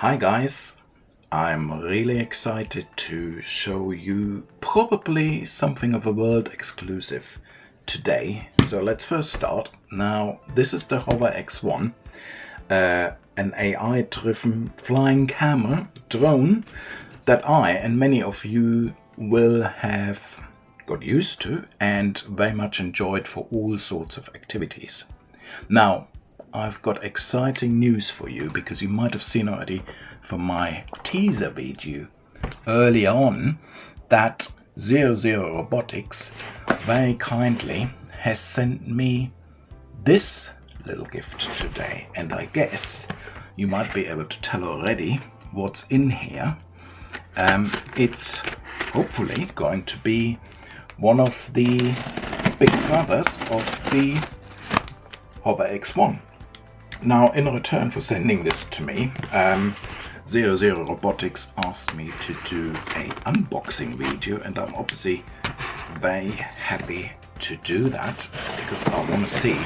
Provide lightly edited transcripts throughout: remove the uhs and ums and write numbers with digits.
Hi guys, I'm really excited to show you probably something of a world exclusive today. So let's first start. Now this is the HoverAir X1, an AI-driven flying camera drone that I and many of you will have got used to and very much enjoyed for all sorts of activities. Now, I've got exciting news for you because you might have seen already from my teaser video early on that 00 Robotics very kindly has sent me this little gift today, and I guess you might be able to tell already what's in here. It's hopefully going to be one of the big brothers of the HoverAir X1. Now, in return for sending this to me, 00 Robotics asked me to do an unboxing video, and I'm obviously very happy to do that because I want to see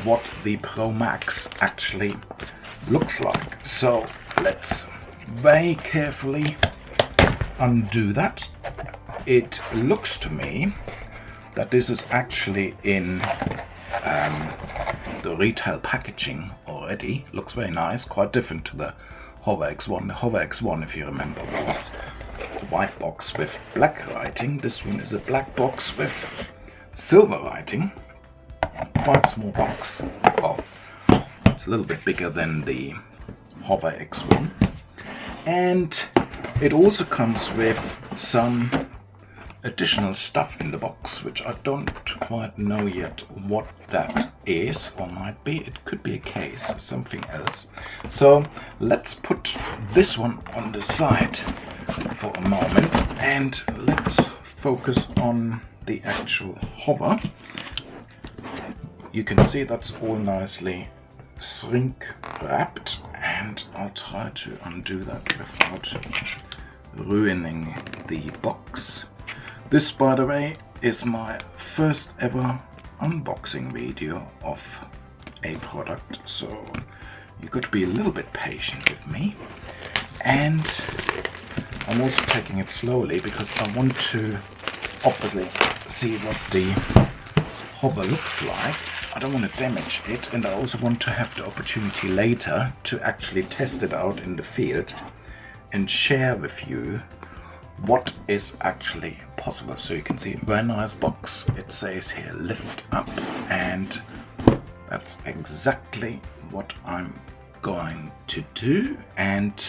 what the ProMax actually looks like. So let's very carefully undo that. It looks to me that this is actually in the retail packaging already. Looks very nice, quite different to the HoverAir X1. The HoverAir X1, if you remember, was the white box with black writing. This one is a black box with silver writing. Quite small box. Well, it's a little bit bigger than the HoverAir X1. And it also comes with some additional stuff in the box, which I don't quite know yet what that is or might be. It could be a case, something else. So let's put this one on the side for a moment and let's focus on the actual hover. You can see that's all nicely shrink wrapped, and I'll try to undo that without ruining the box. This, by the way, is my first ever unboxing video of a product, so you got to be a little bit patient with me. And I'm also taking it slowly because I want to obviously see what the hover looks like. I don't want to damage it, and I also want to have the opportunity later to actually test it out in the field and share with you what is actually possible. So you can see, very nice box. It says here lift up, and that's exactly what I'm going to do. And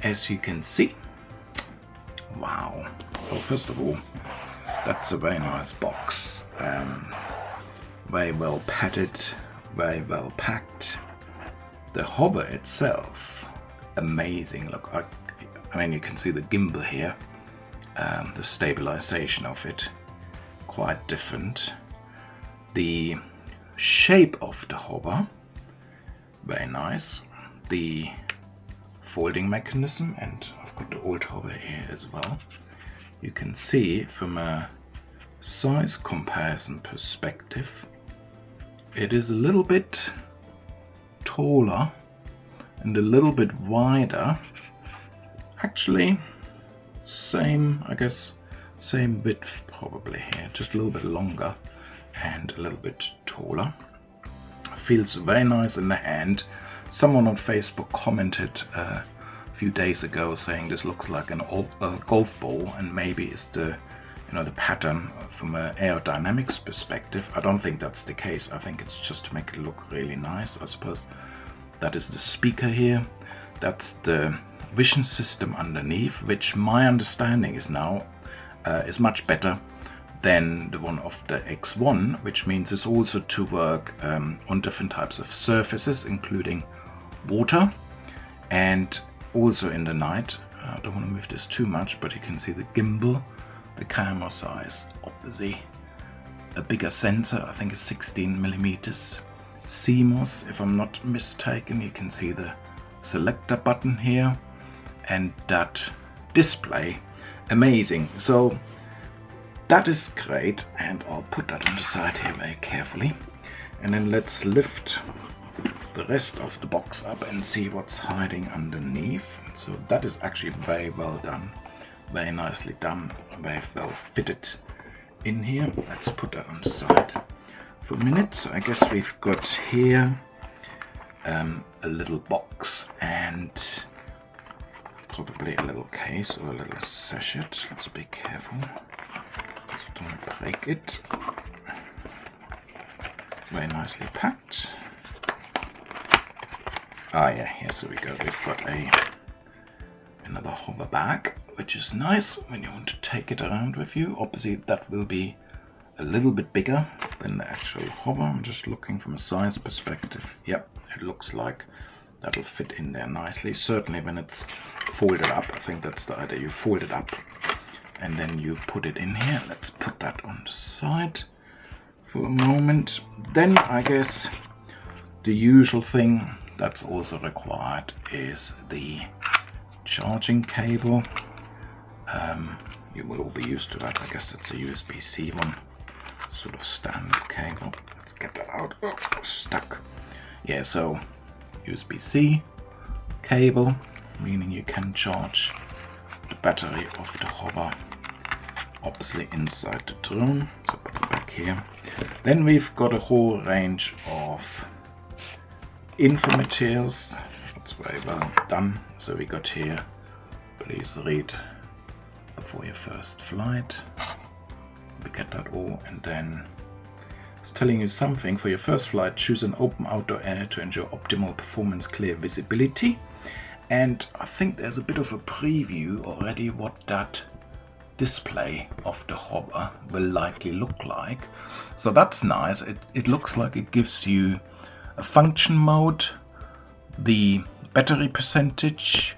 as you can see, wow, well, first of all, that's a very nice box, very well padded, very well packed. The hover itself, amazing. Look, I mean, you can see the gimbal here, the stabilization of it, quite different. The shape of the hover, very nice. The folding mechanism, and I've got the old hover here as well. You can see from a size comparison perspective, it is a little bit taller and a little bit wider. Actually, same, I guess, same width probably here, just a little bit longer and a little bit taller. Feels very nice in the hand. Someone on Facebook commented a few days ago saying this looks like a golf ball, and maybe it's the the pattern from an aerodynamics perspective. I don't think that's the case. I think it's just to make it look really nice. I suppose that is the speaker here. That's the vision system underneath, which my understanding is now is much better than the one of the X1, which means it's also to work on different types of surfaces, including water, and also in the night. I don't want to move this too much, but you can see the gimbal, the camera size, obviously a bigger sensor. I think it's 16mm CMOS, if I'm not mistaken. You can see the selector button here, and that display, amazing. So that is great, and I'll put that on the side here very carefully, and then let's lift the rest of the box up and see what's hiding underneath. So that is actually very well done, very nicely done, very well fitted in here. Let's put that on the side for a minute. So I guess we've got here a little box and probably a little case or a little sachet. Let's be careful, just don't break it. Very nicely packed. Ah yeah, here we go. We've got another hover bag, which is nice when you want to take it around with you. Obviously that will be a little bit bigger than the actual hover. I'm just looking from a size perspective. Yep, it looks like that'll fit in there nicely. Certainly when it's folded up, I think that's the idea. You fold it up and then you put it in here. Let's put that on the side for a moment. Then I guess the usual thing that's also required is the charging cable. You will all be used to that. I guess it's a USB-C one, sort of standard cable. Let's get that out. Oh, stuck. Yeah, so USB-C cable, meaning you can charge the battery of the hover obviously inside the drone. So put it back here. Then we've got a whole range of info materials. That's very well done. So we got here, please read before your first flight. We get that all, and then it's telling you something. For your first flight, choose an open outdoor area to ensure optimal performance, clear visibility. And I think there's a bit of a preview already what that display of the hover will likely look like. So that's nice. It looks like it gives you a function mode, the battery percentage,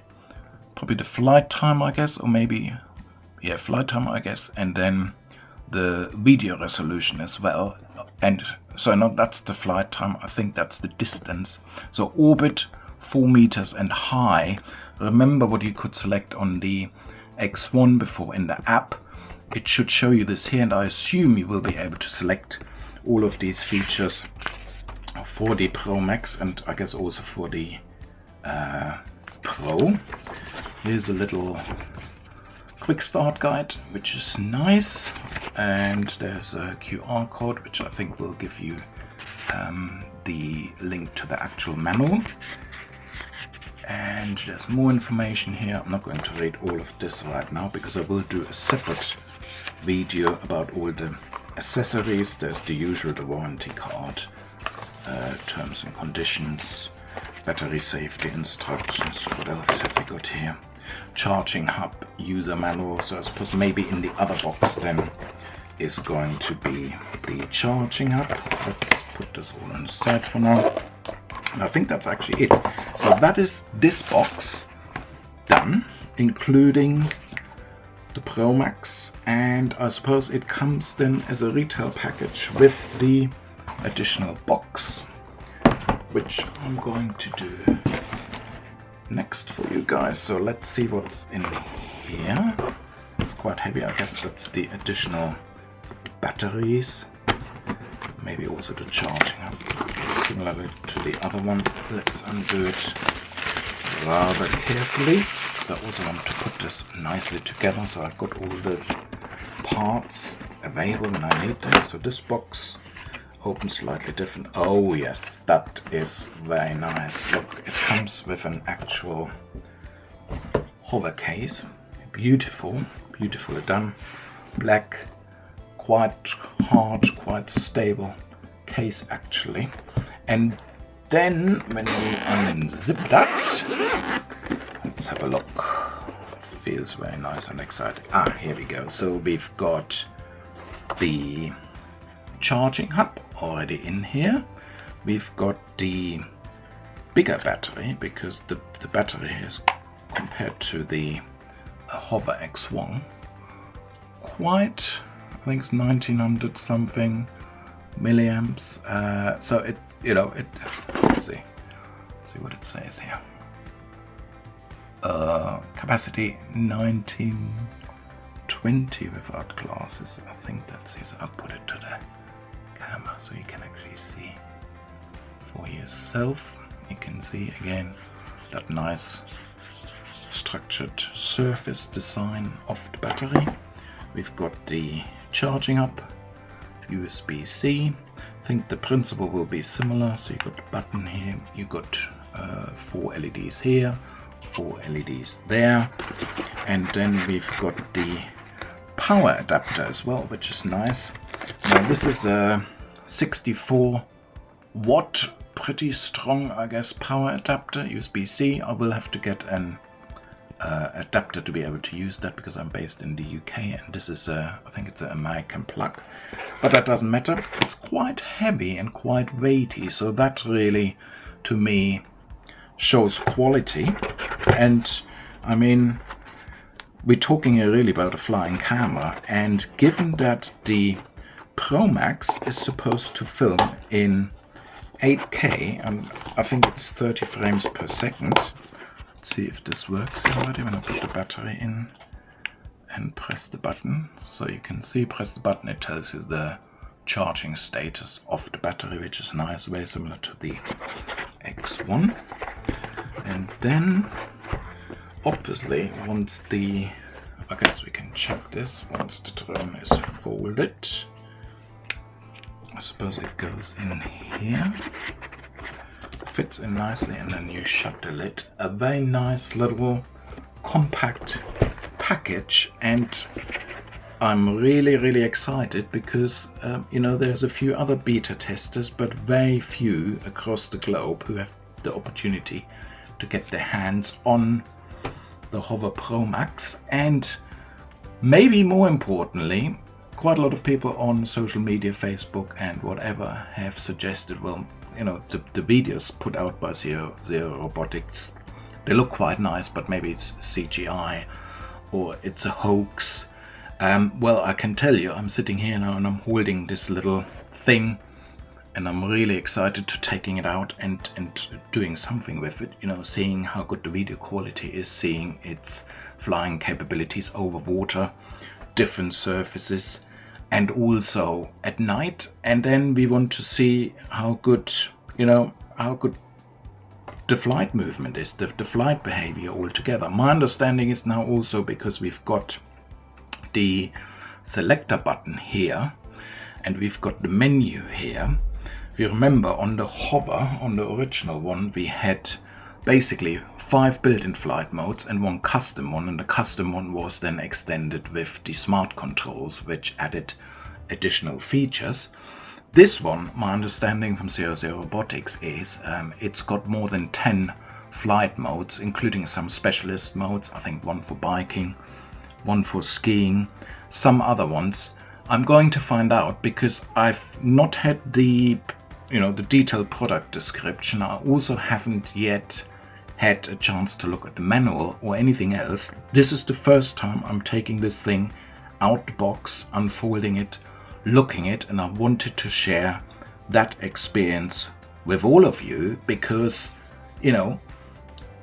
probably the flight time, I guess, or maybe, yeah, flight time, I guess, and then the video resolution as well. And so no, that's the flight time. I think that's the distance. So orbit, 4 meters, and high. Remember what you could select on the X1 before in the app. It should show you this here, and I assume you will be able to select all of these features for the Pro Max, and I guess also for the Pro. Here's a little quick start guide, which is nice, and there's a QR code which I think will give you the link to the actual manual. And there's more information here. I'm not going to read all of this right now because I will do a separate video about all the accessories. There's the usual, the warranty card, terms and conditions, battery safety instructions. What else have we got here? Charging hub, user manual. So I suppose maybe in the other box then is going to be the charging hub. Let's put this all on the side for now. And I think that's actually it. So that is this box done, including the Pro Max, and I suppose it comes then as a retail package with the additional box, which I'm going to do next for you guys. So let's see what's in here. It's quite heavy. I guess that's the additional batteries, maybe also the charging hub, similar to the other one. Let's undo it rather carefully. So I also want to put this nicely together, so I've got all the parts available when I need them. So this box opens slightly different. Oh yes, that is very nice. Look, it comes with an actual hover case. Beautiful, beautifully done. Black, quite hard, quite stable case actually. And then when we unzip that, let's have a look. It feels very nice and exciting. Ah, here we go. So we've got the charging hub already in here. We've got the bigger battery because the battery here is, compared to the Hover X1, quite, I think it's 1900 something milliamps. So it, let's see what it says here. Capacity 1920 without glasses. I think that's it. I'll put it to the camera so you can actually see for yourself. You can see again that nice structured surface design of the battery. We've got the charging up, USB-C. I think the principle will be similar. So you got the button here, you got 4 LEDs here, 4 LEDs there, and then we've got the power adapter as well, which is nice. Now this is a 64 watt, pretty strong, I guess, power adapter, USB-C. I will have to get an adapter to be able to use that because I'm based in the UK, and this is I think it's an American plug, but that doesn't matter. It's quite heavy and quite weighty, so that really, to me, shows quality. And I mean, we're talking here really about a flying camera, and given that the ProMax is supposed to film in 8K, and I think it's 30 frames per second. Let's see if this works already when I put the battery in and press the button. So you can see, press the button, it tells you the charging status of the battery, which is nice, very similar to the X1. And then obviously once the, I guess we can check this, once the drone is folded, I suppose it goes in here, fits in nicely, and then you shut the lid. A very nice little compact package, and I'm really excited because you know, there's a few other beta testers, but very few across the globe who have the opportunity to get their hands on the Hover ProMax. And maybe more importantly, quite a lot of people on social media, Facebook and whatever, have suggested, well, you know, the videos put out by Zero Robotics, they look quite nice, but maybe it's CGI or it's a hoax. Well, I can tell you, I'm sitting here now and I'm holding this little thing, and I'm really excited to taking it out and doing something with it, you know, seeing how good the video quality is, seeing its flying capabilities over water, different surfaces, and also at night. And then we want to see how good, you know, how good the flight movement is, the flight behavior altogether. My understanding is now also, because we've got the selector button here and we've got the menu here. If you remember, on the Hover, on the original one, we had basically 5 built-in flight modes and 1 custom one, and the custom one was then extended with the smart controls, which added additional features. This one, my understanding from Zero Robotics, is it's got more than 10 flight modes, including some specialist modes. I think 1 for biking, 1 for skiing, some other ones. I'm going to find out, because I've not had the, you know, the detailed product description. I also haven't yet had a chance to look at the manual or anything else. This is the first time I'm taking this thing out the box, unfolding it, looking at it, and I wanted to share that experience with all of you, because, you know,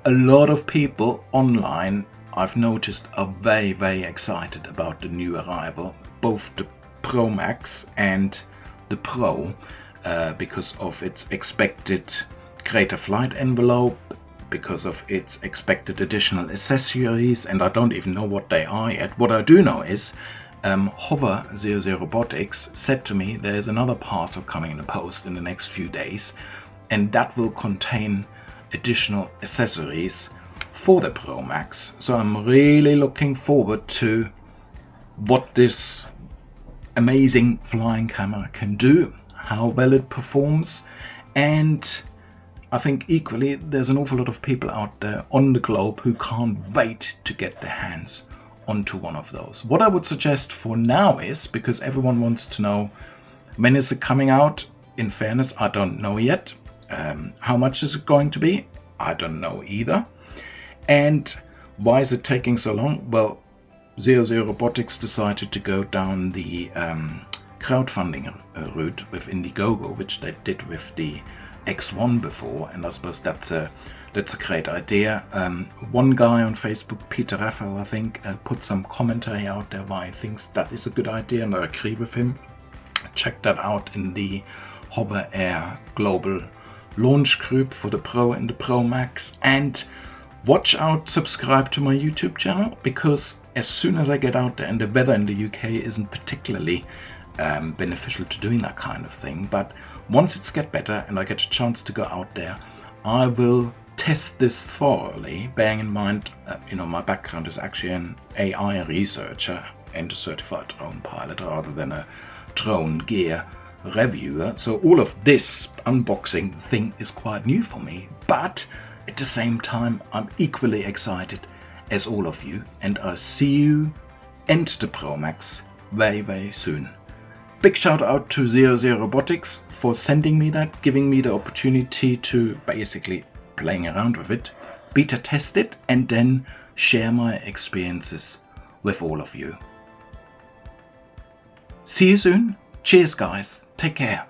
a lot of people online, I've noticed, are very excited about the new arrival, both the ProMax and the Pro, because of its expected greater flight envelope, because of its expected additional accessories, and I don't even know what they are yet. What I do know is Hover Zero Robotics said to me there's another parcel coming in the post in the next few days, and that will contain additional accessories for the ProMax. So I'm really looking forward to what this amazing flying camera can do, how well it performs, and I think equally there's an awful lot of people out there on the globe who can't wait to get their hands onto one of those. What I would suggest for now is, because everyone wants to know when is it coming out, in fairness, I don't know yet. How much is it going to be? I don't know either. And why is it taking so long? Well, Zero Robotics decided to go down the crowdfunding route with Indiegogo, which they did with the X1 before, and I suppose that's a great idea. One guy on Facebook, Peter Raphael, I think, put some commentary out there why he thinks that is a good idea, and I agree with him. Check that out in the HoverAir Global launch group for the Pro and the Pro Max. And watch out, subscribe to my YouTube channel, because as soon as I get out there, and the weather in the UK isn't particularly beneficial to doing that kind of thing, but once it's get better and I get a chance to go out there, I will test this thoroughly, bearing in mind my background is actually an AI researcher and a certified drone pilot rather than a drone gear reviewer. So all of this unboxing thing is quite new for me, but at the same time I'm equally excited as all of you, and I'll see you and the Pro Max very, very soon. Big shout out to 00 Robotics for sending me that, giving me the opportunity to basically playing around with it, beta test it, and then share my experiences with all of you. See you soon. Cheers guys. Take care.